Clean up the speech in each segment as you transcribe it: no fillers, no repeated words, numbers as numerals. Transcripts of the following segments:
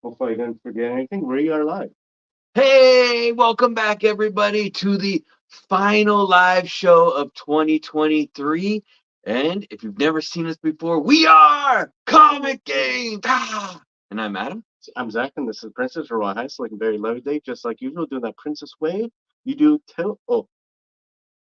Hopefully I didn't forget anything. We are live. Hey, welcome back, everybody, to the final live show of 2023. And if you've never seen us before, we are Comic Games. And I'm Adam. I'm Zach, and this is Princess Roy Heights, looking very lovely, just like usual, doing that princess wave. You do tell. Oh,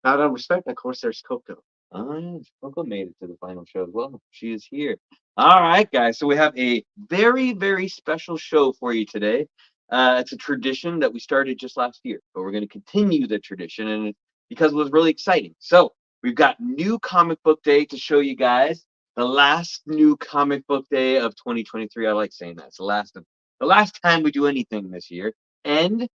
out of respect, and of course, there's Coco. Coco made it to the final show as well. She is here. All right, guys. So we have a very, very special show for you today. It's a tradition that we started just last year, but we're going to continue the tradition, and because it was really exciting. So we've got new comic book day to show you guys. The last new comic book day of 2023. I like saying that. It's the last time we do anything this year, and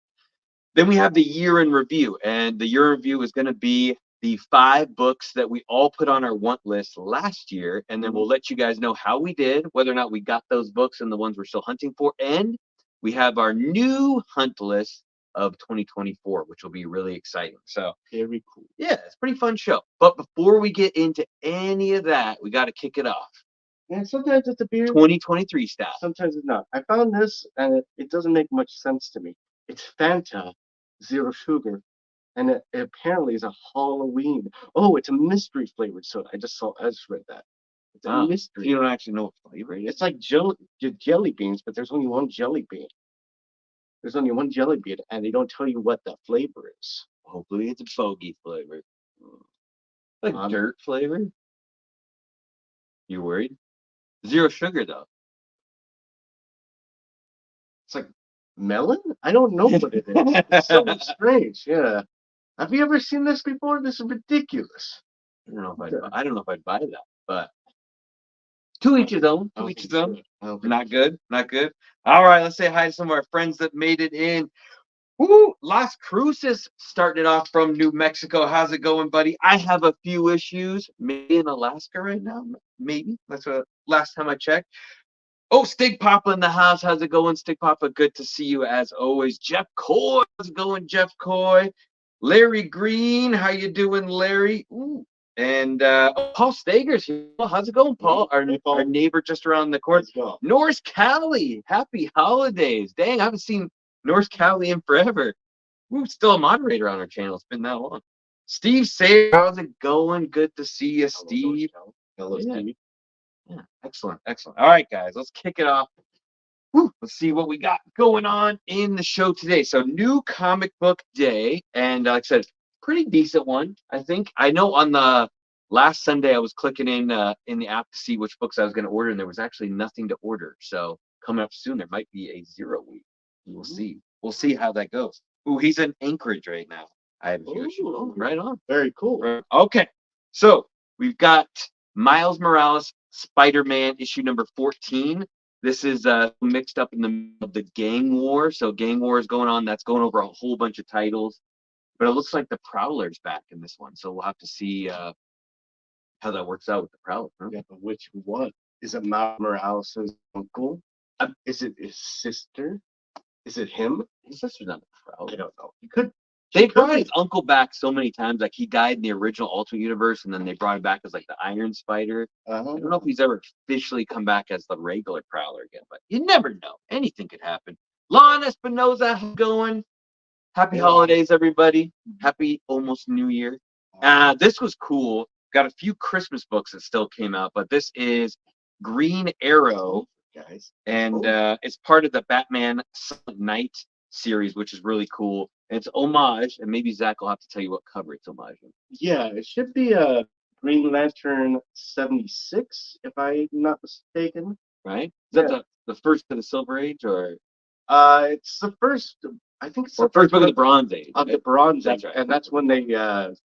then we have the year in review, and the year in review is going to be the 5 books that we all put on our want list last year, and then we'll let you guys know how we did, whether or not we got those books and the ones we're still hunting for, and we have our new hunt list of 2024, which will be really exciting. So, Very cool. yeah, it's a pretty fun show. But before we get into any of that, we got to kick it off And sometimes it's a beer, 2023 style. sometimes it's not. I found this, and it doesn't make much sense to me. It's Fanta, zero sugar, and it apparently is a Halloween. Oh, it's a mystery flavored soda. I just read that. It's a Oh, so mystery. you don't actually know what flavor it is? It's like jelly beans, but there's only one jelly bean. There's only one jelly bean, and they don't tell you what that flavor is. Hopefully, it's a bogey flavor. Like Um, dirt flavor? You worried? Zero sugar though. it's like melon. I don't know what it is. It's so strange. Yeah. Have you ever seen this before? This is ridiculous. I don't know if I'd buy that, but to each his own. I To don't each think his you own. should. I don't think Not you should. good. Not good. All right, let's say hi to some of our friends that made it in. Woo! Las Cruces starting it off from New Mexico. How's it going, buddy? I have a few issues. Maybe in Alaska right now. Maybe. That's what last time I checked. Oh, Stig Papa in the house. How's it going, Stig Papa? Good to see you as always. Jeff Coy. How's it going, Jeff Coy? Larry Green. How you doing, Larry? Ooh. And Paul Stager's here. Well, how's it going, Paul? Hey, Our Paul. neighbor just around the corner. Let's go. Norris Cali. Happy holidays. Dang, I haven't seen Norris Cali in forever. Ooh, still a moderator on our channel. It's been that long. Steve Sayer, how's it going? Good to see you, Hello, North Steve. Cal. Hello, Yeah. Steve. Yeah, excellent, excellent. All right, guys, let's kick it off. Whew, let's see what we got going on in the show today. So, new comic book day, and like I said, pretty decent one, I think. I know on the last Sunday I was clicking in the app to see which books I was going to order, and there was actually nothing to order. So, coming up soon, there might be a 0 week. We'll see. We'll see how that goes. Ooh, he's in Anchorage right now. I have a few issues. Oh, Ooh, right on. very cool. Right. Okay, so we've got Miles Morales, Spider-Man, issue number 14. This is mixed up in the middle of the gang war. So gang war is going on. That's going over a whole bunch of titles. But it looks like the Prowler's back in this one. So we'll have to see how that works out with the Prowler. Huh? Yeah, but which one? Is it Miles Morales' uncle? Is it his sister? Is it him? His sister's not the I Prowler. don't know. He could. They She could brought be. his uncle back so many times. Like he died in the original Ultimate Universe, and then they brought him back as like the Iron Spider. I don't know if he's ever officially come back as the regular Prowler again, but you never know. Anything could happen. Lon Espinoza, how's it going? Happy holidays, everybody. Happy almost New Year. This was cool. Got a few Christmas books that still came out, but this is Green Arrow, Guys. and it's part of the Batman Silent Night series, which is really cool. And it's homage, and maybe Zach will have to tell you what cover it's homage. Yeah, it should be a Green Lantern 76, if I'm not mistaken. Right? Is that Yeah. the first of the Silver Age, or It's the first. I think it's or the first first book one of the Bronze Age? of the Right? Bronze That's Age, right. and that's when they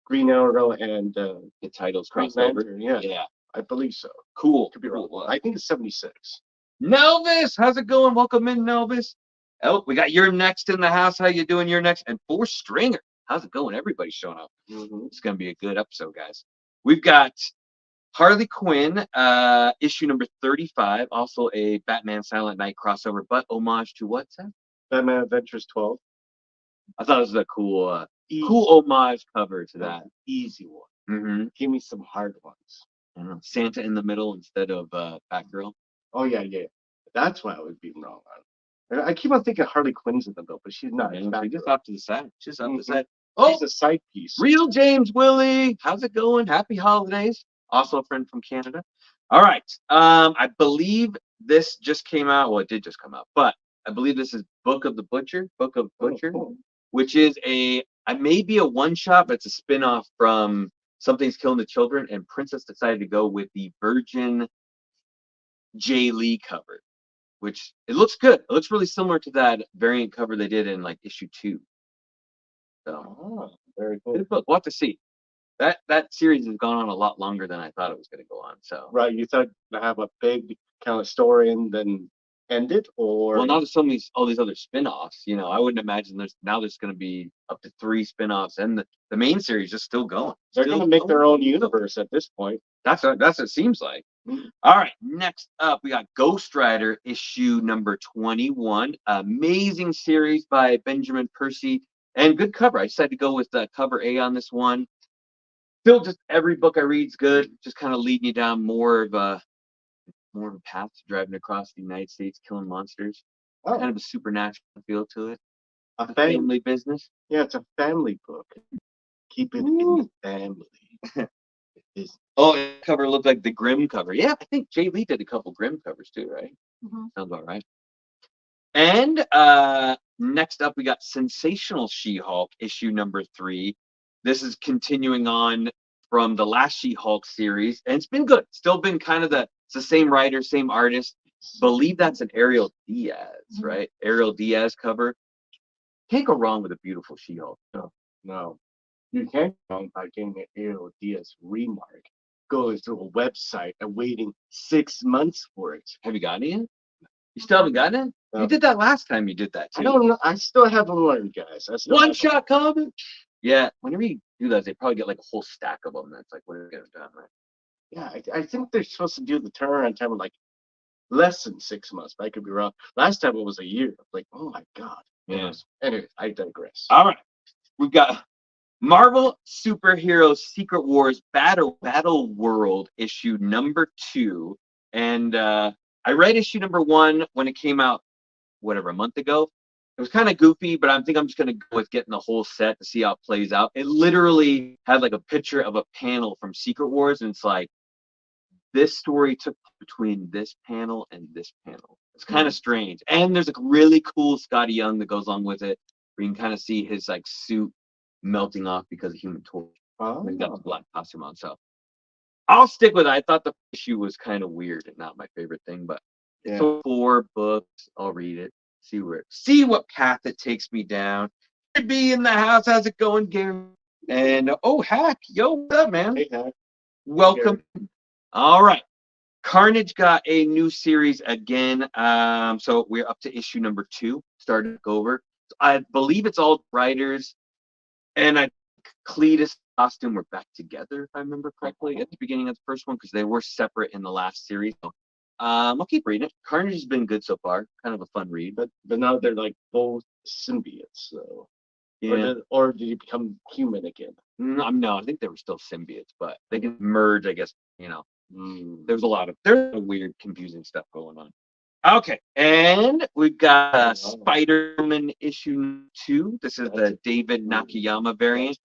Green Arrow and The titles Green crossed over. Lantern. Yeah, Yeah. I believe so. Cool. Could be wrong. Cool. I think it's 76. Nelvis, how's it going? Welcome in, Nelvis. Oh, we got You're Next in the house. How you doing? You're Next. And Four Stringer. How's it going? Everybody's showing up. It's going to be a good episode, guys. We've got Harley Quinn, issue number 35, also a Batman Silent Night crossover, but homage to what's that? Batman Adventures 12. I thought this was a Easy, cool homage cover to that. easy one. Mm-hmm. Give me some hard ones. I don't know, Santa in the middle instead of Batgirl. Oh yeah, yeah. That's why I was being wrong on. I keep on thinking Harley Quinn's in them though, but she's not. Yeah, It's she's Batgirl. just off to the side. She's off to the Mhm. side. Oh, She's a side piece. real James Willie. How's it going? Happy holidays. Also a friend from Canada. All right. I believe this just came out. Well, it did just come out, but I believe this is Book of Butcher, Oh, cool. which is I may be a one shot, but it's a spin-off from Something's Killing the Children, and Princess decided to go with the Virgin Jay Lee cover, which it looks good. It looks really similar to that variant cover they did in like issue 2. So Oh, very cool. good book. We'll have to see. That series has gone on a lot longer than I thought it was going to go on. So Right, you thought to have a big kind of story and then end it, or well, now there's all these other spin-offs. I wouldn't imagine there's going to be up to 3 spin-offs, and the main series is still going. they're going to make their own universe at this point. That's what it seems like. All right, next up we got Ghost Rider issue number 21. Amazing series by Benjamin Percy, and good cover. I decided to go with cover A on this one. Still, just every book I read is good. Just kind of leading you down more of a path to driving across the United States, killing monsters. Oh, Kind of a supernatural feel to it. a A family. family business. Yeah, it's a family book. Keep it in Ooh. the family. It's- Oh, the cover looked like the Grimm cover. Yeah, I think Jay Lee did a couple Grimm covers too, right? Mhm. Sounds about right. And next up, we got Sensational She-Hulk issue number 3. This is continuing on from the last She-Hulk series, and it's been good. Still been kind of it's the same writer, same artist. Believe that's an Ariel Diaz, right? Ariel Diaz cover. Can't go wrong with a beautiful She-Hulk. No, you can't go wrong by getting an Ariel Diaz remark, going through a website and waiting 6 months for it. Have you gotten it yet? You still haven't gotten it? No. You did that last time. You did that too. I don't know. I still haven't learned, guys. I still One haven't- shot comic. Yeah, whenever you do that, they probably get like a whole stack of them. That's like when you get it done, right? Yeah, I think they're supposed to do the turnaround time of like less than 6 months, but I could be wrong. Last time it was a year. Like, oh my god. Yeah. Anyways, anyway, I digress. All right, we've got Marvel Superhero Secret Wars Battle World issue number 2, and I read issue number 1 when it came out, whatever, a month ago. It was kind of goofy, but I think I'm just gonna go with getting the whole set to see how it plays out. It literally had like a picture of a panel from Secret Wars, and it's like this story took between this panel and this panel. It's kind of strange, and there's a really cool Scotty Young that goes along with it, where you can kind of see his like suit melting off because of Human Torch. Oh, He's got the black costume on, so I'll stick with it. I thought the issue was kind of weird and not my favorite thing, but yeah. so 4 books. I'll read it. See what path it takes me down. Should be in the house. How's it going, Gary? And oh, Hack, yo, what's up, man? Hey, Hack. Welcome. All right. Carnage got a new series again. So we're up to issue number 2, starting over. I believe it's all writers, and Cletus costume were back together, if I remember correctly, at the beginning of the first one, because they were separate in the last series. So, I'll keep reading it. Carnage has been good so far. Kind of a fun read. But now they're like both symbiotes, so Yeah. or did you become human again? No, I think they were still symbiotes, but they can merge, I guess, there's a lot of weird, confusing stuff going on. Okay, and we've got Spider-Man issue 2. This is the David Nakayama variant.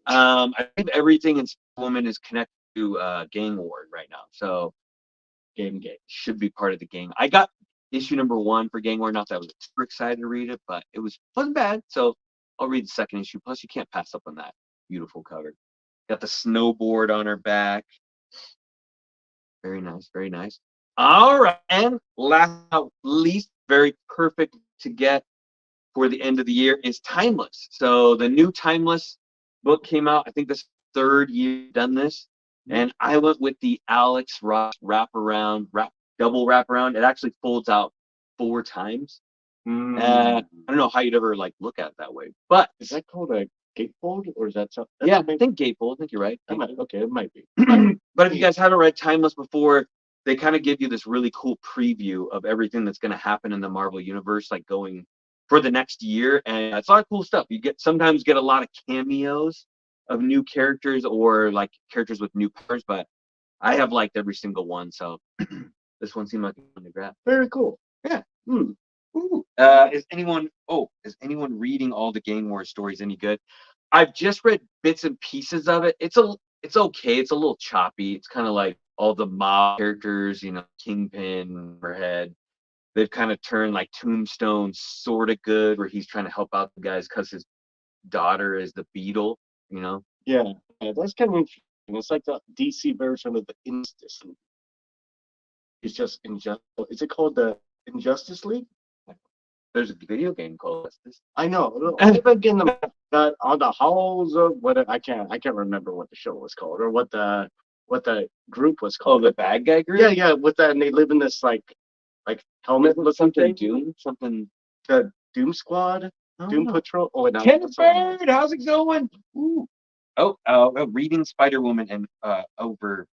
I think everything in Spider-Woman is connected to Gang Ward right now, so Game. should be part of the gang. I got issue number 1 for Gang Ward. Not that I was super excited to read it, but wasn't bad. So I'll read the second issue. Plus, you can't pass up on that beautiful cover. Got the snowboard on her back. Very nice, very nice. All right, and last but not least, very perfect to get for the end of the year is Timeless. So the new Timeless book came out. I think this 3rd year done this, and I went with the Alex Ross double wraparound. It actually folds out 4 times. I don't know how you'd ever like look at it that way, but Is that called a gatefold, or is that something? yeah, I think gatefold. I think you're right. Okay, it might be. But if you guys haven't read Timeless before, they kind of give you this really cool preview of everything that's going to happen in the Marvel universe, like going for the next year, and it's a lot of cool stuff. You sometimes get a lot of cameos of new characters or like characters with new powers, but I have liked every single one, so this one seemed like one to grab. Very cool. Yeah. Ooh, is anyone reading all the Gang Wars stories any good? I've just read bits and pieces of it. It's okay. It's a little choppy. It's kind of like all the mob characters, Kingpin, Overhead. They've kind of turned like Tombstone sort of good, where he's trying to help out the guys because his daughter is the Beetle. You know, Yeah, yeah, that's kind of interesting. It's like the DC version of the Injustice League. It's just injustice. Is it called the Injustice League? there's a video game called this. I know. I've been getting them on the halls of what I can't remember what the show was called or what the group was Oh, called. the bad guy group. Yeah, yeah, with that, and they live in this like helmet looking Something thing. Doom, something. The Doom Squad, Doom Oh. Patrol. Oh, no, Ken that's what it was. Bird, how's it going? Ooh. Reading Spider Woman and over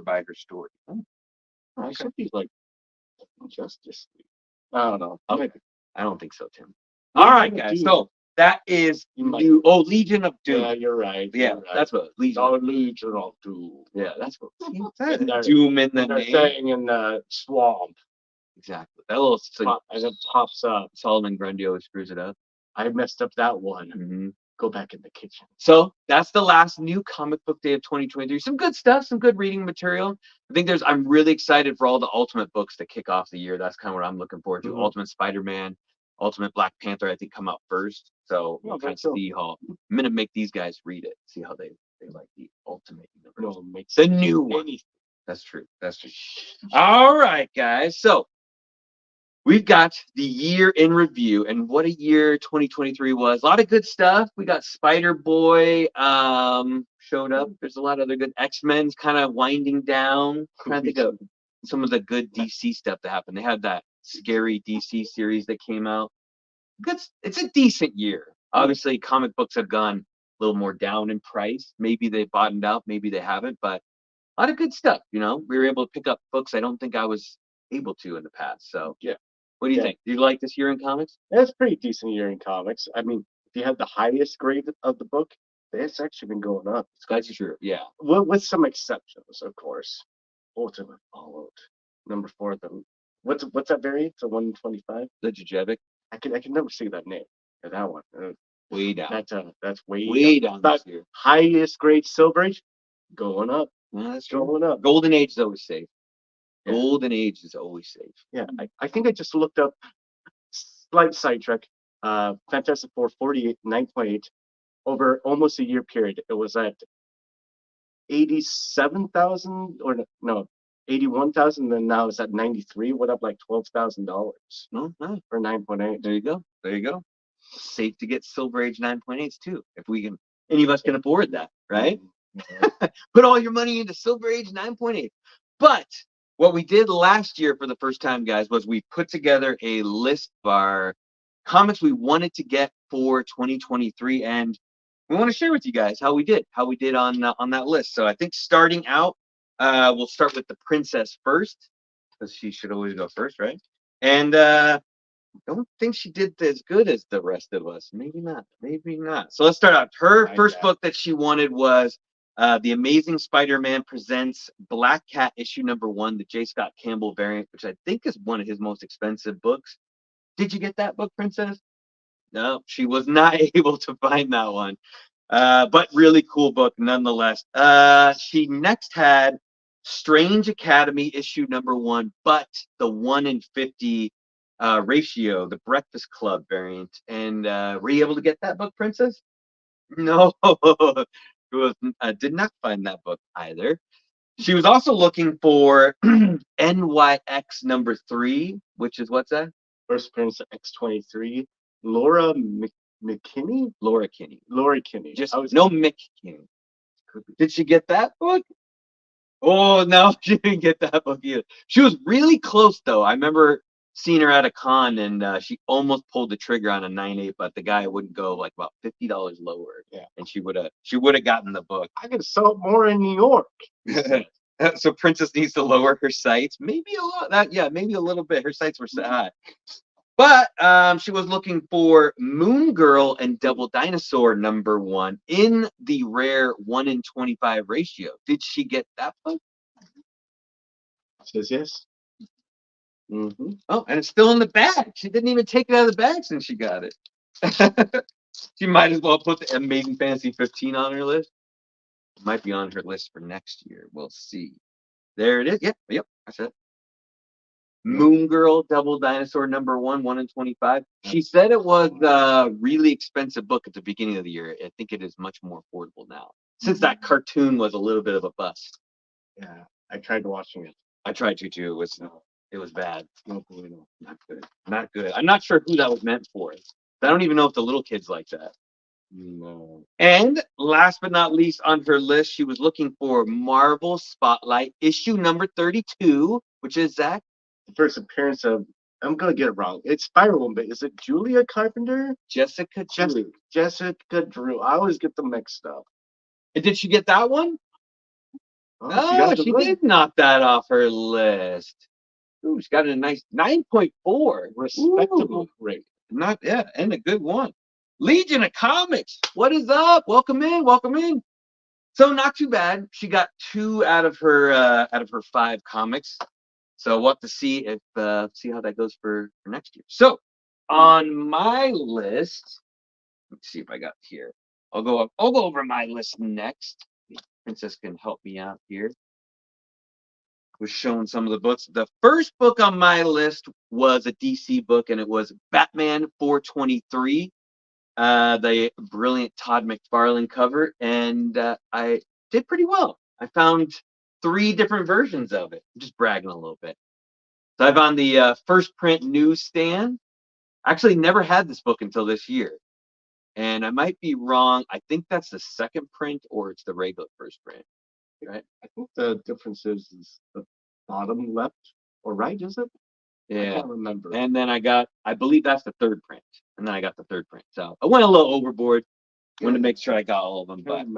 by her story. Oh, It okay. should be like Injustice League. I don't know. I don't think so, Tim. Yeah, All right, Doom. guys. So that is You might- new. Oh, Legion of Doom. Yeah, you're right. Yeah, you're right. that's what Legion. Oh, Legion of Doom. Yeah, that's what. And they're- Doom in the And they're name. saying in the swamp, Exactly. That little and it pops up. Solomon Grundy always screws it up. I messed up that one. Mm-hmm. Go back in the kitchen. So that's the last new comic book day of 2023. Some good stuff, some good reading material. I'm really excited for all the Ultimate books to kick off the year. That's kind of what I'm looking forward to. Mhm. Ultimate Spider-Man, Ultimate Black Panther, I think come out first. So we'll kind of so. see how I'm gonna make these guys read it, see how they like the Ultimate Universe. No, it makes The new one. anything. That's true. That's true. All right, guys. So we've got the year in review, and what a year 2023 was. A lot of good stuff. We got Spider-Boy showed up. There's a lot of other good X-Men's kind of winding down. Trying to think of some of the good DC stuff that happened. They had that scary DC series that came out. It's a decent year. Obviously, comic books have gone a little more down in price. Maybe they bottomed out, maybe they haven't, but a lot of good stuff. We were able to pick up books I don't think I was able to in the past. So Yeah. what do you Yeah. think? Do you like this year in comics? That's a pretty decent year in comics. I mean, if you have the highest grade of the book, it's actually been going up. That's true. Yeah. With some exceptions, of course. Ultimate Fallout, number 4. What's that variant? The 125. The Jajevic, I can never see that name. Or that one. way down. That's way Way down But this year. highest grade Silver Age going up, Yeah, that's true. going up. Golden Age is always safe. Yeah. Golden Age is always safe. Yeah, I think I just looked up. Slight sidetrack. Fantastic Four 9.8 over almost a year period. It was at 87,000 or no 81,000. Then now it's at 93. Went up like $12,000 No, for 9.8. there you go. There you go. Safe to get Silver Age 9.8s too, if we can. Any of us can afford that, right? Put all your money into Silver Age 9.8. But what we did last year for the first time, guys, was we put together a list of our comics we wanted to get for 2023, and we want to share with you guys how we did on that list. So I think starting out, we'll start with the princess first, because she should always go first, right? And I don't think she did as good as the rest of us. Maybe not. Maybe not. So let's start out. Her first book that she wanted was The Amazing Spider-Man Presents Black Cat issue number 1, the J. Scott Campbell variant, which I think is one of his most expensive books. Did you get that book, Princess? No, she was not able to find that one. But really cool book nonetheless. She next had Strange Academy issue number 1, but the 1 in 50 ratio, the Breakfast Club variant. And were you able to get that book, Princess? No, did not find that book either. She was also looking for NYX number 3, which is what's that? First appearance of X-23. Laura McKinney? Laura Kinney. Laura Kinney. Just no Mick Kinney. Did she get that book? Oh, no, she didn't get that book either. She was really close, though. I remember seeing her at a con, and she almost pulled the trigger on a 9.8, but the guy wouldn't go like about $50 lower. Yeah. And she would have gotten the book. I could sell it more in New York. So Princess needs to lower her sights. Maybe a lot. Maybe a little bit. Her sights were set high. But she was looking for Moon Girl and Double Dinosaur number 1 in the rare 1 in 25 ratio. Did she get that book? Says yes. Mm-hmm. Oh, and it's still in the bag. She didn't even take it out of the bag since she got it. She might as well put the Amazing Fantasy 15 on her list. It might be on her list for next year. We'll see. There it is. Yep, that's it. Moon Girl Double Dinosaur #1, 1 in 25. She said it was a really expensive book at the beginning of the year. I think it is much more affordable now. Since that cartoon was a little bit of a bust. Yeah, I tried watching it. I tried to too. It was bad. No, no. Not good. Not good. I'm not sure who that was meant for. I don't even know if the little kids like that. No. And last but not least on her list, she was looking for Marvel Spotlight issue #32, which is Zach. The first appearance of, I'm gonna get it wrong. It's Spider-Woman, but is it Julia Carpenter? Jessica Drew. Jessica Drew. I always get them mixed up. And did she get that one? Oh, She did knock that off her list. Ooh, she got a nice 9.4. Respectable rate. Not and a good one. Legion of Comics. What is up? Welcome in. Welcome in. So not too bad. She got 2 out of her 5 comics. So we'll have to see if see how that goes for next year. So on my list, let's see if I got here. I'll go over my list next. Princess can help me out here. Was showing some of the books. The first book on my list was a DC book, and it was Batman 423, the brilliant Todd McFarlane cover, and I did pretty well. I found 3 different versions of it. I'm just bragging a little bit. So I've on the first print newsstand. Actually, never had this book until this year, and I might be wrong. I think that's the second print, or it's the regular first print. Right? I think the difference is the bottom left or right, is it? Yeah. I can't remember. And then I believe that's the third print. And then I got the third print. So I went a little overboard. Wanted to make sure I got all of them. But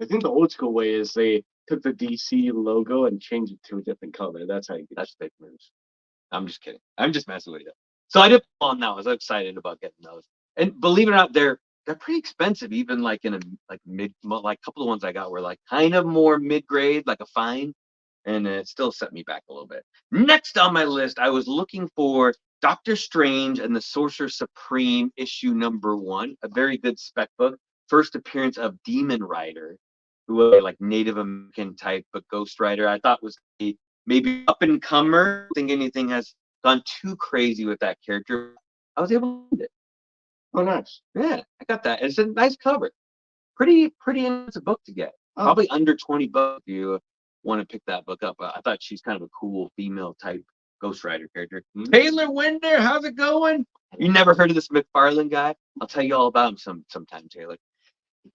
I think the old school way is they took the DC logo and changed it to a different color. That's how you get that's fake news. I'm just kidding. I'm just messing with you. So I did pull on that. I was excited about getting those. And believe it or not, they're pretty expensive, even like in a like couple of ones I got were like kind of more mid-grade, like a fine. And it still set me back a little bit. Next on my list, I was looking for Doctor Strange and the Sorcerer Supreme issue #1, a very good spec book. First appearance of Demon Rider, who was like Native American type, but Ghost Rider. I thought was maybe up and comer. I think anything has gone too crazy with that character. I was able to find it. Oh, nice. Yeah, I got that. It's a nice cover. Pretty expensive book to get. Probably under $20 if you want to pick that book up. I thought she's kind of a cool female type Ghost Rider character. Taylor Winder, how's it going? You never heard of this McFarlane guy? I'll tell you all about him sometime, Taylor.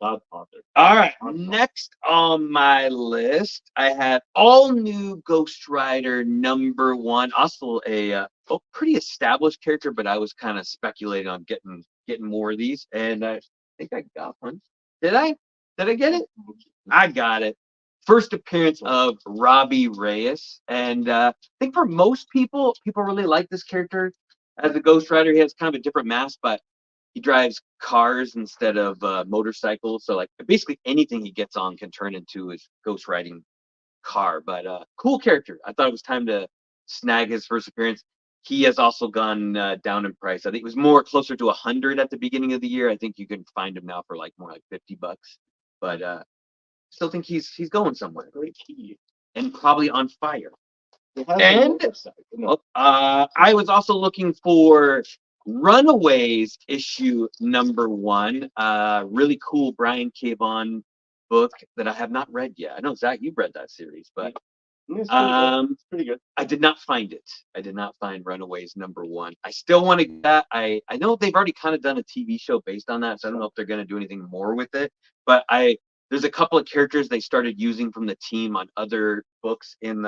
Godfather. All right. Next on my list, I had all new Ghost Rider #1. Also a pretty established character, but I was kind of speculating on getting more of these, and I think I got one. Did I? Did I get it? I got it. First appearance of Robbie Reyes, and I think for most people really like this character as a Ghost Rider. He has kind of a different mask, but he drives cars instead of motorcycles. So like basically anything he gets on can turn into his ghost riding car. But cool character. I thought it was time to snag his first appearance. He has also gone down in price. I think it was more closer to 100 at the beginning of the year. I think you can find him now for like more like $50. But still think he's going somewhere. And probably on fire. And I was also looking for Runaways issue #1. Really cool Brian K. Vaughan book that I have not read yet. I know Zach, you've read that series, but it's pretty good. I did not find it. I did not find Runaways #1. I still want to get that. I know they've already kind of done a TV show based on that, so I don't know if they're going to do anything more with it. But there's a couple of characters they started using from the team on other books in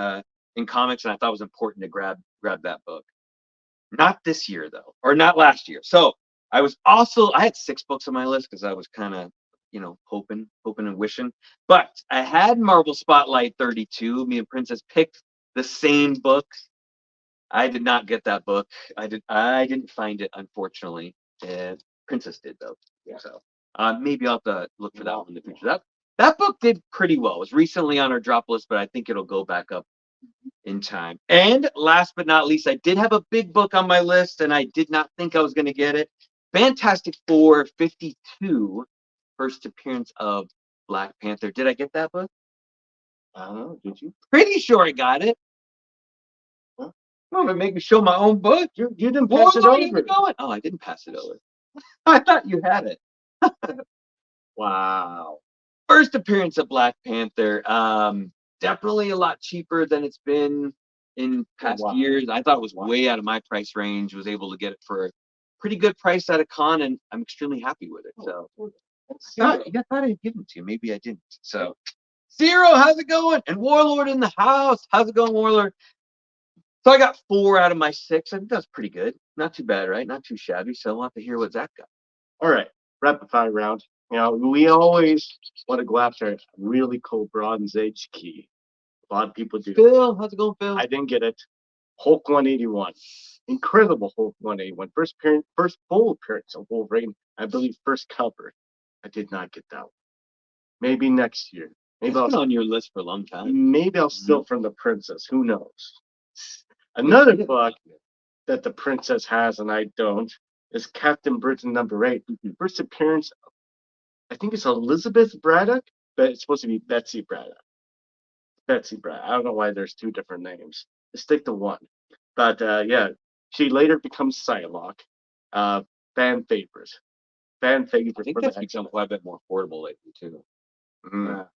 comics, and I thought it was important to grab that book. Not this year though, or not last year. So I had 6 books on my list because I was kind of, hoping and wishing. But I had Marvel Spotlight 32. Me and Princess picked the same book. I did not get that book. I didn't find it, unfortunately. Princess did though. Yeah. So maybe I'll have to look for that one in the future. That book did pretty well. It was recently on our drop list, but I think it'll go back up in time. And last but not least, I did have a big book on my list, and I did not think I was going to get it. Fantastic Four 52, first appearance of Black Panther. Did I get that book? I don't know. Did you? Pretty sure I got it. Huh? Oh, but make me show my own book. You didn't pass it over. Going? Oh, I didn't pass it over. I thought you had it. Wow. First appearance of Black Panther. Definitely a lot cheaper than it's been in past Wow. years. I thought it was Wow. way out of my price range. Was able to get it for a pretty good price at a con, and I'm extremely happy with it. So I thought I'd give it to you. Maybe I didn't. So Zero, how's it going? And Warlord in the house. How's it going, Warlord? So I got 4 out of my 6. I think that's pretty good. Not too bad, right? Not too shabby. So we'll have to hear what Zach got. All right. Rapid fire round. You know, we always want to go after a really cool Bronze Age key. A lot of people do. Phil, how's it going, Phil? I didn't get it. Hulk 181. Incredible Hulk 181. First full appearance of Wolverine. I believe first cover. I did not get that one. Maybe next year. It's been on your list for a long time. Maybe I'll steal from the princess. Who knows? Another book that the princess has and I don't is Captain Britain #8. First appearance, I think it's Elizabeth Braddock, but it's supposed to be Betsy Braddock. Betsy Braddock. I don't know why there's 2 different names. Let's stick to one. But yeah, she later becomes Psylocke. Fan favorite. Fan favorite. I think for that's the become X-Men. quite a bit more affordable lately too. Mm.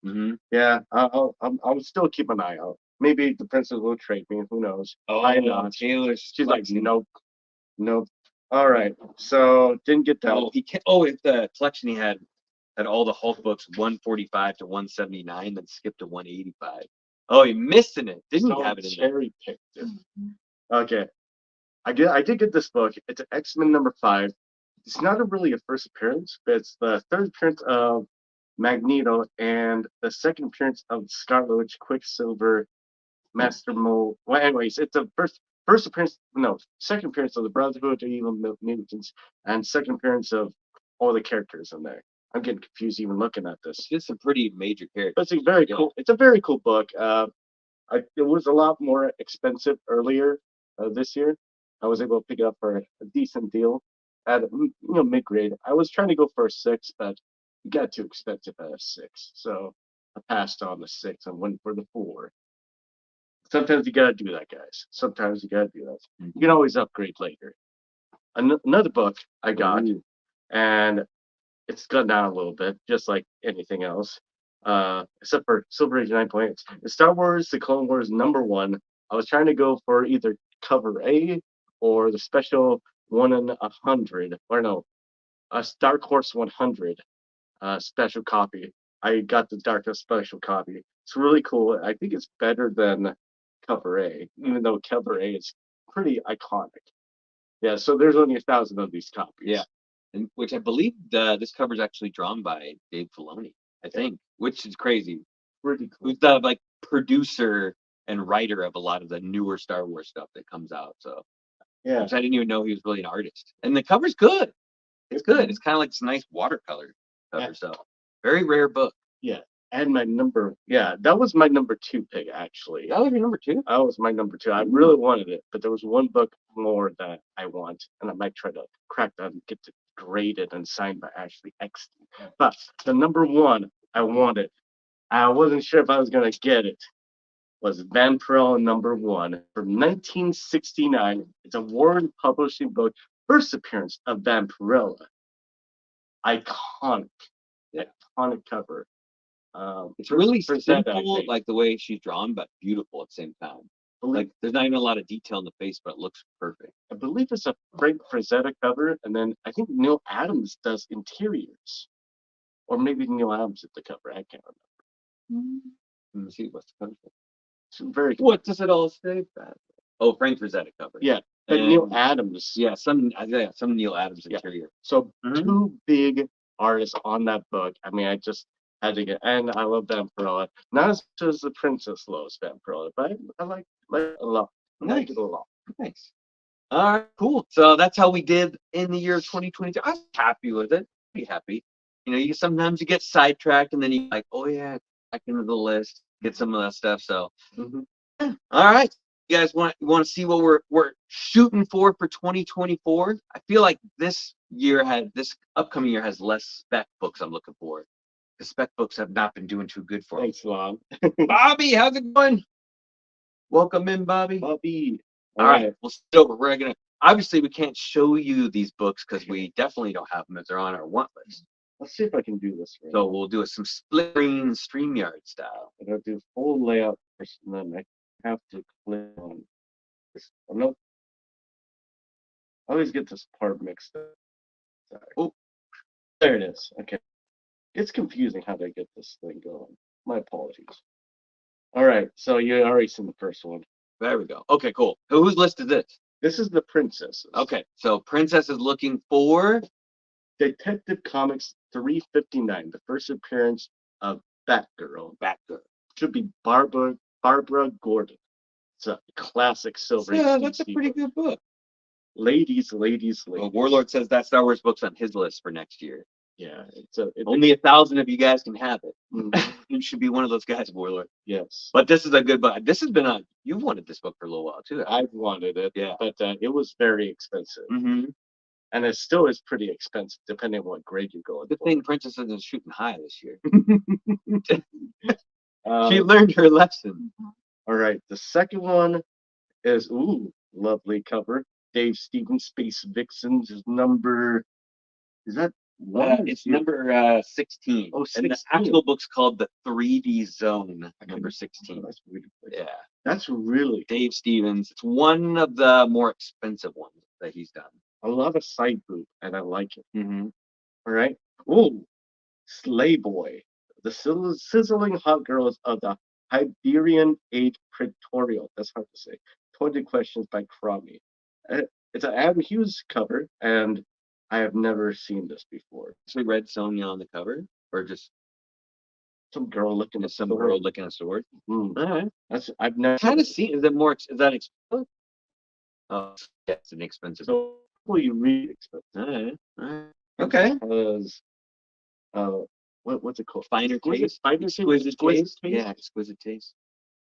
Mm-hmm. Yeah, I'll still keep an eye out. Maybe the princess will trade me. Who knows? Oh, know. Taylor's. She's like, nope, nope. All right, so didn't get that. Oh, he can't. Oh, if the collection he had all the Hulk books 145 to 179, then skipped to 185. Oh, he missing it. Didn't So have it in there. cherry picked it. Okay, I did get this book. It's X-Men #5. It's not really a first appearance, but it's the third appearance of Magneto and the second appearance of Scarlet Witch, Quicksilver, Master Mold. Well, anyways, it's a first appearance. No, second appearance of the Brotherhood of Evil Mutants, and second appearance of all the characters in there. I'm getting confused even looking at this. It's a pretty major character. But it's a very cool. It's a very cool book. It was a lot more expensive earlier this year. I was able to pick it up for a decent deal at mid grade. I was trying to go for a 6, but it got too expensive at a 6, so I passed on the 6 and went for the 4. Sometimes you gotta do that, guys. Sometimes you gotta do that. You can always upgrade later. Another book I got, and it's gone down a little bit, just like anything else, except for Silver Age 9.8. It's Star Wars: The Clone Wars #1. I was trying to go for either cover A or the special 1 in 100, or no, a Dark Horse 100 special copy. I got the Dark Horse special copy. It's really cool. I think it's better than cover A, even though cover A is pretty iconic. Yeah, so there's only 1,000 of these copies. Yeah, and which I believe this cover is actually drawn by Dave Filoni, I think, which is crazy. Pretty cool. Who's the producer and writer of a lot of the newer Star Wars stuff that comes out. So Yeah, which I didn't even know he was really an artist. And the cover's good. It's good. It's kind of like this nice watercolor cover. Yeah. So very rare book. and that was my #2 pick actually. That was your number 2? That was my #2. I really wanted it, but there was one book more that I want, and I might try to crack that and get it graded and signed by Ashley Eckstein. But the #1 I wanted, I wasn't sure if I was gonna get it, was Vampirella #1 from 1969. It's a Warren Publishing book. First appearance of Vampirella. Iconic cover. It's really Frazetta, I simple, think. like the way she's drawn, but beautiful at the same time. Like there's not even a lot of detail in the face, but it looks perfect. I believe it's a Frank Frazetta cover, and then I think Neil Adams does interiors, or maybe Neil Adams did the cover. I can't remember. Let me see what's the cover. It's very What does it all say? Oh, Frank Frazetta cover. Yeah, but And- Neil Adams. Yeah, some Neil Adams Yeah. interior. So Mhm. 2 big artists on that book. I mean, I just had to get, and I love Vampirella. Not as much as the Princess loves Vampirella, but I like it a lot. I like it a lot. Nice. All right, cool. So that's how we did in the year of 2022. I was happy with it. Pretty happy. You sometimes you get sidetracked and then you like, oh yeah, back into the list, get some of that stuff. So Mhm. All right. You guys want to see what we're shooting for 2024? I feel like this upcoming year has less spec books I'm looking for. The spec books have not been doing too good for me. Thanks, Lon. Bobby, how's it going? Welcome in, Bobby. Bobby. All right, we'll sit over. We're gonna obviously we can't show you these books because we definitely don't have them as they're on our want list. Let's see if I can do this right. So we'll do some split screen StreamYard style. I'm gonna do full layout first, and then I have to click on this. Oh, no. I always get this part mixed up. Sorry. Oh, there it is. Okay. It's confusing how to get this thing going. My apologies. All right. So you already seen the first one. there we go. Okay, cool. So whose list is this? This is the Princesses. Okay, so Princess is looking for Detective Comics 359, the first appearance of Batgirl. Batgirl. Should be Barbara Gordon. It's a classic silver. Yeah, that's a DC pretty book. good book. Ladies. Well, Warlord says that Star Wars book's on his list for next year. Yeah, Only 1,000 of you guys can have it. Mhm. You should be one of those guys, Warlord. Yes, But this is a good book. This has been on. You've wanted this book for a little while too. I've wanted it. Yeah. But it was very expensive, Mm-hmm. and it still is pretty expensive depending on what grade you go. Good thing Princess isn't shooting high this year. Um, She learned her lesson. all right, the second one is lovely cover. Dave Stevens, Space Vixens is number. Is that one? or It's two? number 16. Oh, And the 16. actual book's called The 3D Zone, number 16. That's really good. Yeah. That's really. Dave Stevens. It's one of the more expensive ones that he's done. I love a side boot, and I like it. Mm-hmm. All right. Oh, Slay Boy, the sizzling hot girls of the Iberian Age Pictorial. That's hard to say. 20 Questions by Cromie. It's an Adam Hughes cover, and I have never seen this before. Actually read Sonia on the cover, or just Some girl looking at some sword. girl licking a sword. Mm, All right. I've never Kind of seen. Is it more? Is that expensive? Oh, yeah, it's an expensive. So well, you read expensive. All right. All right. Okay. Because what's it called? Finer taste. Exquisite taste. Taste? Yeah, exquisite taste.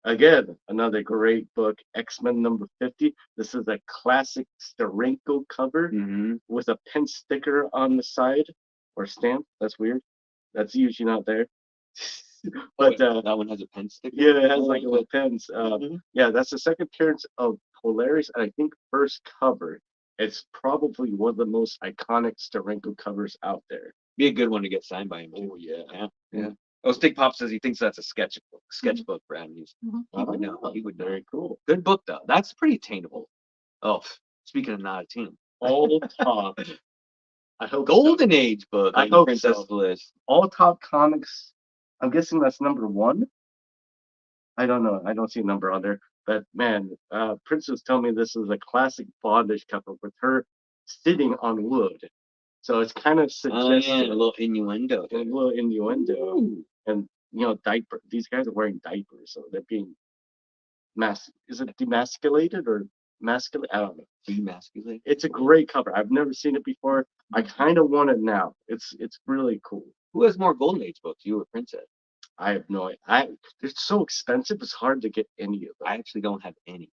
Again, another great book, X-Men number 50. This is a classic Steranko cover Mm-hmm. with a pen sticker on the side or stamp. That's weird. That's usually not there. But that one has a pen sticker. yeah, it has like Oh, little pens. Mhm. Yeah, that's the second appearance of Polaris, and I think first cover. It's probably one of the most iconic Steranko covers out there. Be a good one to get signed by him. Oh yeah. Yeah. Oh, Stick Pop says he thinks that's a sketchbook for Adam Hughes. He would know. He would know. Very cool. Good book though. That's pretty attainable. Oh, speaking of not attainable, All top. I hope so. Golden Age book. I on the hope Princess so. list. All top comics. I'm guessing that's number one. I don't know. I don't see a number on there. But man, Princess told me this is a classic bondage cover with her sitting on wood. So it's kind of Oh yeah, a suggestive, little innuendo. a little innuendo, and diaper. These guys are wearing diapers, so they're being Is it demasculated or masculine? I don't know. Demasculated. It's a great cover. I've never seen it before. I kind of want it now. It's really cool. Who has more Golden Age books? You or Princess? I have no idea. They're so expensive. It's hard to get any of them. I actually don't have any,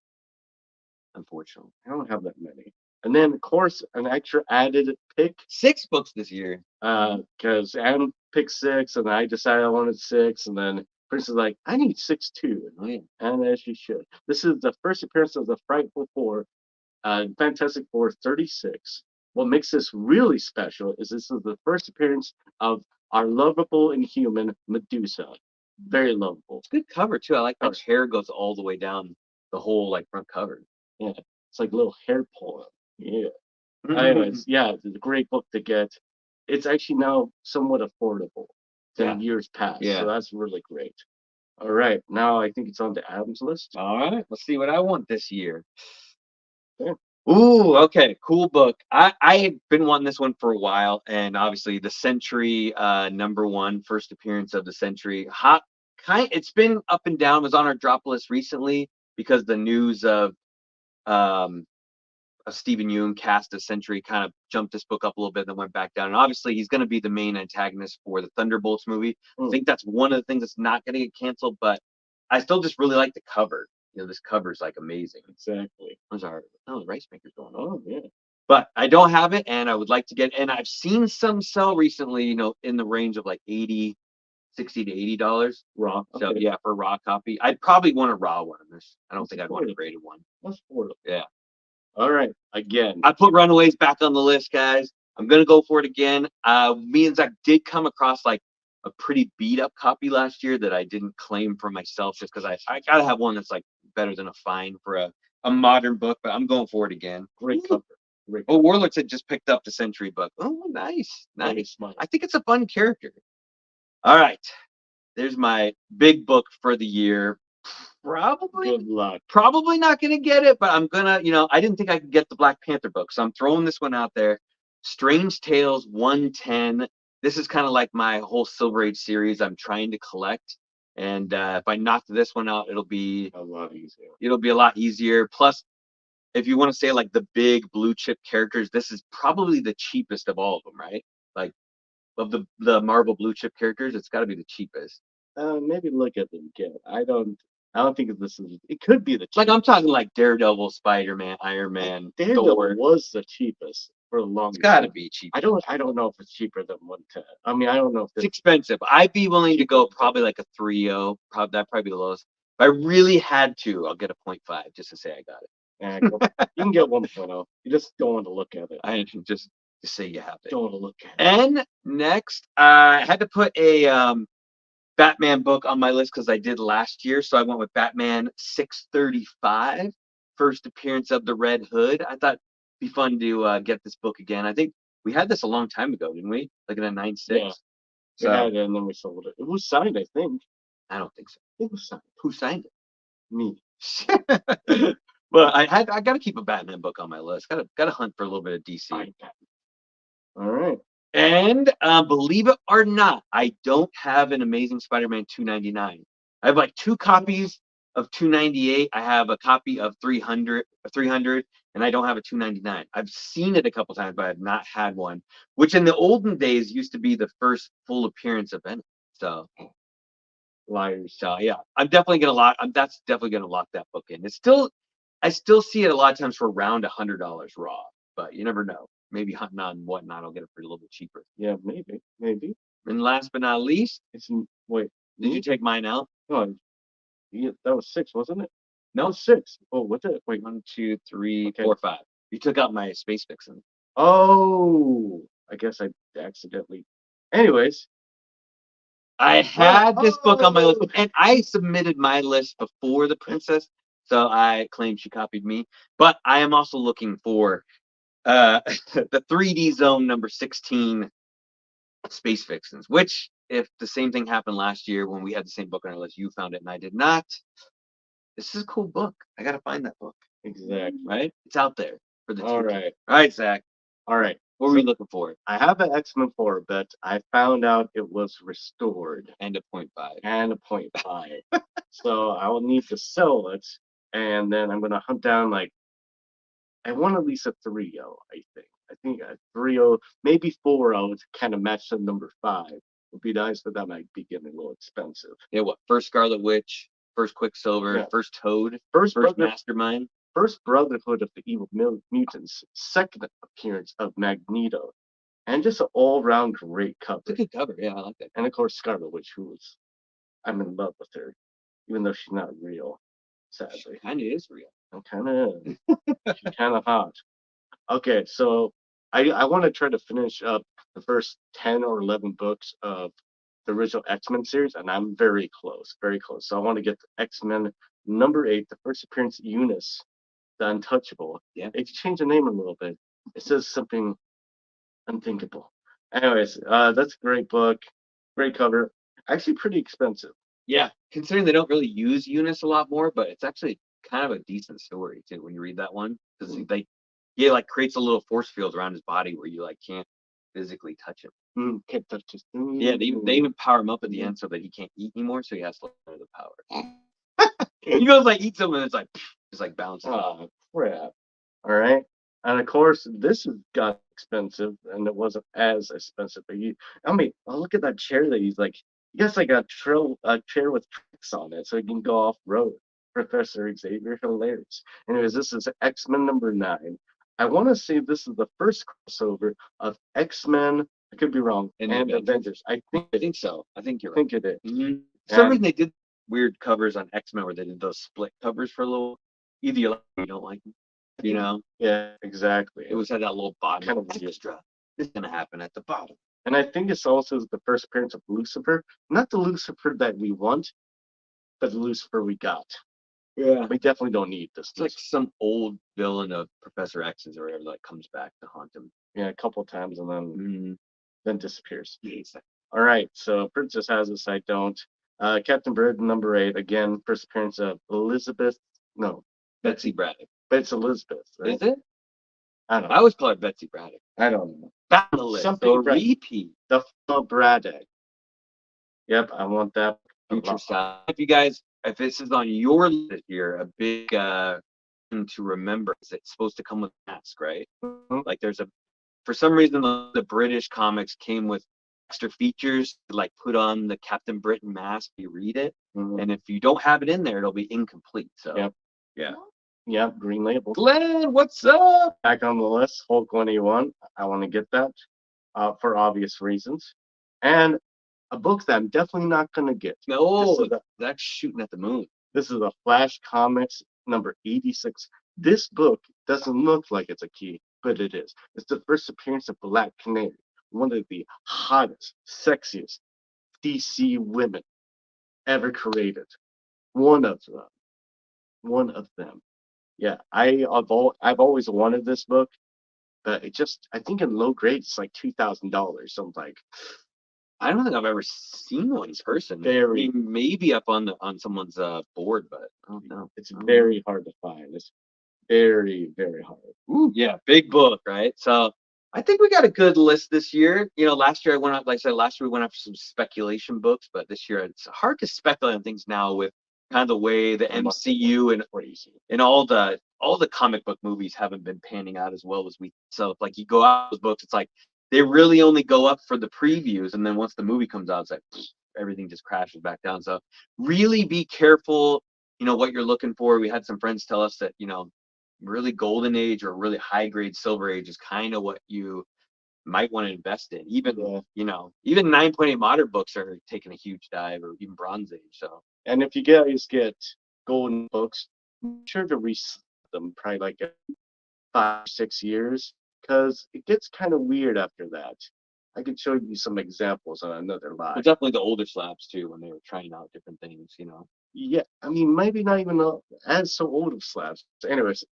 unfortunately. I don't have that many. And then, of course, an extra added pick, 6 books this year. because Adam picked 6, and I decided I wanted 6, and then Prince is like, I need 6 too, Oh yeah. and as you should. This is the first appearance of the Frightful Four, Fantastic Four 36. What makes this really special is this is the first appearance of our lovable and human Medusa. Very lovable. Good cover too. I like how her hair goes all the way down the whole like front cover. Yeah, it's like a little hair pull. Yeah. Anyways, yeah, it's a great book to get. It's actually now somewhat affordable than years past. Yeah. So that's really great. All right, now I think it's on to Adam's list. All right, let's see what I want this year. Yeah. Ooh, okay, cool book. I had been wanting this one for a while, and obviously the Century number 1 first appearance of the Century. It's been up and down. It was on our drop list recently because the news of Stephen Yeun cast as Century kind of jumped this book up a little bit, then went back down. And obviously he's going to be the main antagonist for the Thunderbolts movie. I think that's one of the things that's not going to get canceled, but I still just really like the cover. this cover's like amazing. Exactly. Those are rice makers going on. Oh, yeah. But I don't have it, and I would like to get. And I've seen some sell recently, in the range of like $60 to $80. Raw. So Okay. yeah, for a raw copy, I'd probably want a raw one. I don't think I'd want a affordable. graded one. That's affordable. Yeah. All right. Again. I put Runaways back on the list, guys. I'm gonna go for it again. Me and Zach did come across like a pretty beat up copy last year that I didn't claim for myself just because I gotta have one that's like better than a fine for a modern book, but I'm going for it again. Great cover. Great Oh, Warlords had just picked up the Century book. Oh, nice. Very smart. I think it's a fun character. All right. There's my big book for the year. Good luck. Probably not going to get it, but I'm going to, I didn't think I could get the Black Panther book. So I'm throwing this one out there. Strange Tales 110. This is kind of like my whole Silver Age series I'm trying to collect. And if I knock this one out, it'll be A lot easier. It'll be a lot easier. Plus, if you want to say like the big blue chip characters, this is probably the cheapest of all of them, right? Like of the Marvel blue chip characters, it's got to be the cheapest. Maybe look at them again. I don't think this is. It could be the cheapest. Like I'm talking like Daredevil, Spider-Man, Iron Man, Daredevil Thor. was the cheapest for a long. It's got to be cheap. I don't know if it's cheaper than 110. I mean, I don't know if it's expensive. I'd be willing to go probably like a 3.0. That'd probably be the lowest. If I really had to, I'll get a 0.5 just to say I got it. You can get 1.0. You just don't want to look at it. I just say you have it. Don't want to look at it. And next, I had to put a Batman book on my list because I did last year. So I went with Batman 635, first appearance of the Red Hood. I thought it'd be fun to get this book again. I think we had this a long time ago, didn't we? Like in a 9.6. Yeah. So, we had it and then we sold it. It was signed, I think. I don't think so. It was signed. Who signed it? Me. Well, I got to keep a Batman book on my list. Got to hunt for a little bit of DC. All right. And believe it or not, I don't have an Amazing Spider-Man 299. I have like 2 copies of 298. I have a copy of 300, and I don't have a 299. I've seen it a couple times, but I've not had one, which in the olden days used to be the first full appearance of Venom. So, liars. So yeah, I'm definitely gonna lock. That's definitely gonna lock that book in. I still see it a lot of times for around $100 raw, but you never know. Maybe hunting on whatnot, I'll get it for a little bit cheaper. Yeah, maybe. And last but not least, wait. Did you take mine out? No, that was 6, wasn't it? No, 6. Oh, what's it? Wait, 1, 2, 3, 4, 5. You took out my Space Vixen. Oh, I guess I accidentally. Anyways, I had this book on my list, and I submitted my list before the princess, so I claim she copied me. But I am also looking for the 3D Zone number 16 Space Vixens, which, if the same thing happened last year when we had the same book on our list, you found it and I did not. This is a cool book. I gotta find that book. Exactly. Right? It's out there for the All right. All right, Zach. All right. What were we looking for? I have an X-Men 4, but I found out it was restored. And a 0.5. And a 0.5. So I will need to sell it, and then I'm gonna hunt down I want at least a 3.0, I think. I think a 3.0, maybe 4.0 to kind of match the number 5 would be nice, but that might be getting a little expensive. Yeah, what? First Scarlet Witch, first Quicksilver, first Toad, first Mastermind. First Brotherhood of the Evil Mutants, second appearance of Magneto, and just an all-round great cover. It's a good cover, yeah, I like that. And of course, Scarlet Witch, I'm in love with her, even though she's not real, sadly. She kind of is real. Kind of. She's kind of hot. Okay, so I want to try to finish up the first 10 or 11 books of the original X-Men series, and I'm very close, very close. So I want to get to X-Men number 8, the first appearance of Eunice, the Untouchable. Yeah. If you change the name a little bit, it says something unthinkable. Anyways, that's a great book, great cover. Actually, pretty expensive. Yeah, considering they don't really use Eunice a lot more, but it's actually kind of a decent story too when you read that one, because like creates a little force field around his body where you can't physically touch him. Can't touch his. Yeah, they even power him up at the end so that he can't eat anymore, so he has to learn the power. He goes eat something, and it's just bounces off. Oh crap! All right, and of course this got expensive, and it wasn't as expensive. But look at that chair that he's you guys a chair with tricks on it, so he can go off road. Professor Xavier, hilarious. Anyways, this is X-Men number 9. I want to say this is the first crossover of X-Men. I could be wrong. And And Avengers. I think I think so. I think you're I right. think it is. For some And- reason, they did weird covers on X-Men where they did those split covers for a little. Either you like them or you don't like them. You know, Yeah, exactly. it was had that little bottom Kind of weird. extra. This is gonna happen at the bottom. And I think it's also the first appearance of Lucifer. Not the Lucifer that we want, but the Lucifer we got. Yeah. We definitely don't need this. It's like some old villain of Professor X's or whatever that comes back to haunt him. Yeah, a couple times and then disappears. All right, so Princess has this, I don't. Captain Britain number 8, again, first appearance of Elizabeth. No, Betsy Braddock. but it's Elizabeth, right? Is it? I don't I know. always call her Betsy Braddock. I don't know. Back on the list. Something So Brad- repeat. The fellow Braddock. Yep, I want that. a Future lot. style. If you guys, if this is on your list here, a big thing to remember is it's supposed to come with a mask, right? Mhm. Like there's for some reason the British comics came with extra features to like put on the Captain Britain mask. You read it, Mhm. and if you don't have it in there, it'll be incomplete. So Yep. yeah. Yep, green label. Glenn, what's up? Back on the list, Hulk 181. I want to get that for obvious reasons. And a book that I'm definitely not going to get. No, This is a- that's shooting at the moon. This is a Flash Comics number 86. This book doesn't look like it's a key, but it is. It's the first appearance of Black Canary, one of the hottest, sexiest DC women ever created. One of them. One of them. Yeah, I've always wanted this book, but I think in low grade it's like $2,000. So I'm like, I don't think I've ever seen one in person. Very. I mean, maybe up on someone's board, but I don't know. it's very hard to find. It's very, very hard. Ooh, yeah, big book, right? So I think we got a good list this year. You know, last year I went out, like I said, last year we went after some speculation books, but this year it's hard to speculate on things now with kind of the way the MCU and all the comic book movies haven't been panning out as well as we. So like you go out with those books, it's like they really only go up for the previews, and then once the movie comes out, it's like everything just crashes back down. So really be careful, you know, what you're looking for. We had some friends tell us that, you know, really golden age or really high grade silver age is kind of what you might want to invest in. Even Yeah. you know, even 9.8 modern books are taking a huge dive, or even bronze age. So And if you guys get golden books, make sure to reset them probably like 5, 6 years, because it gets kind of weird after that. I could show you some examples on another but live. definitely the older slabs too, when they were trying out different things, you know. Yeah, I mean, maybe not even as so old of slabs. So anyways,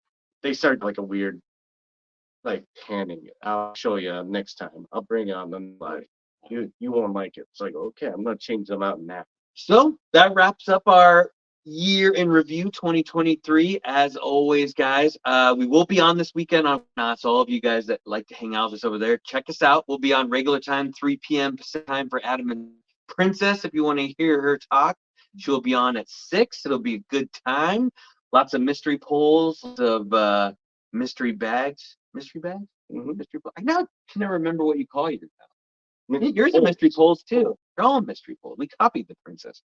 they started like a weird, like panning it. I'll show you next time. I'll bring it on the live. You won't like it. It's like, okay, I'm gonna change them out now. So that wraps up our year in review 2023. As always, guys, we will be on this weekend on so all of you guys that like to hang out with us over there, check us out. We'll be on regular time, 3 p.m. Pacific time for Adam and Princess. If you want to hear her talk, she'll be on at 6. It'll be a good time. Lots of mystery polls, lots of mystery bags. Mystery bags? Mhm. Mystery polls. I now can never remember what you call yours now. Mystery Yours are mystery polls too. They're all mystery polls. We copied the princess.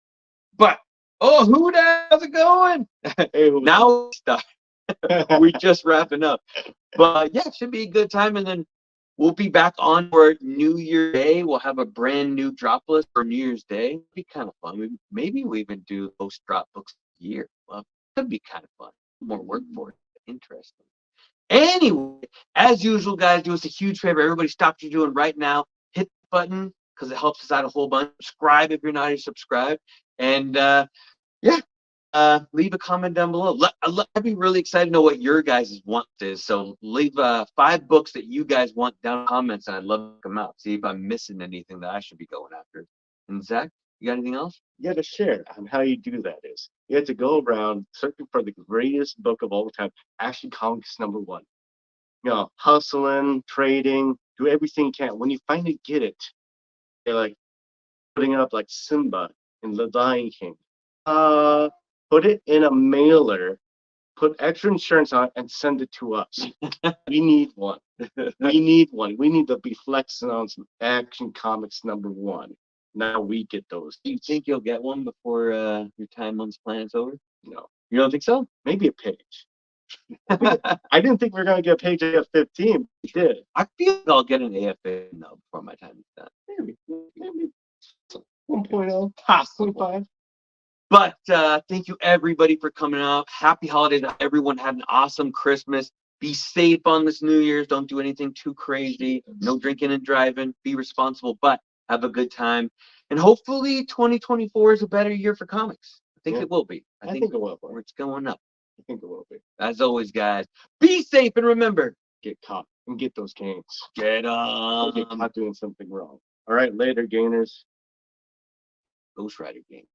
But who the how's it going? Hey, who- Now we start. We're just wrapping up. But yeah, it should be a good time. And then we'll be back on for New Year's Day. We'll have a brand new drop list for New Year's Day. It'd be kind of fun. Maybe we even do post drop books a year. Well, could be kind of fun. More work for it. Interesting. Anyway, as usual, guys, do us a huge favor. Everybody stop what you're doing right now. Hit the button because it helps us out a whole bunch. Subscribe if you're not already subscribed. And leave a comment down below. I'd be really excited to know what your guys' want is. So leave 5 books that you guys want down in the comments, and I'd love to look them out. See if I'm missing anything that I should be going after. And Zach, you got anything else? You got to share. And how you do that is you have to go around searching for the greatest book of all time, Action Comics number 1. You know, hustling, trading, do everything you can. When you finally get it, they're like putting it up like Simba in The Lion King. Put it in a mailer, put extra insurance on it, and send it to us. We need one. We need one. We need to be flexing on some Action Comics number 1. Now we get those. Do you think you'll get one before your time on this planet's over? No, You don't think so? Maybe a page. I didn't think we were gonna get a page AF-15. We did. I feel like I'll get an AFA now before my time is done. Maybe 1.0, Possible. 0.5. But thank you everybody for coming out. Happy holidays. Everyone had an awesome Christmas. Be safe on this New Year's. Don't do anything too crazy. No drinking and driving. Be responsible, but have a good time. And hopefully 2024 is a better year for comics. I think Yeah. it will be. I think it will. It's going up. I think it will be. As always, guys, be safe and remember, Get caught and get those gains. get Don't get caught doing something wrong. All right, later, gainers. Ghost Rider game.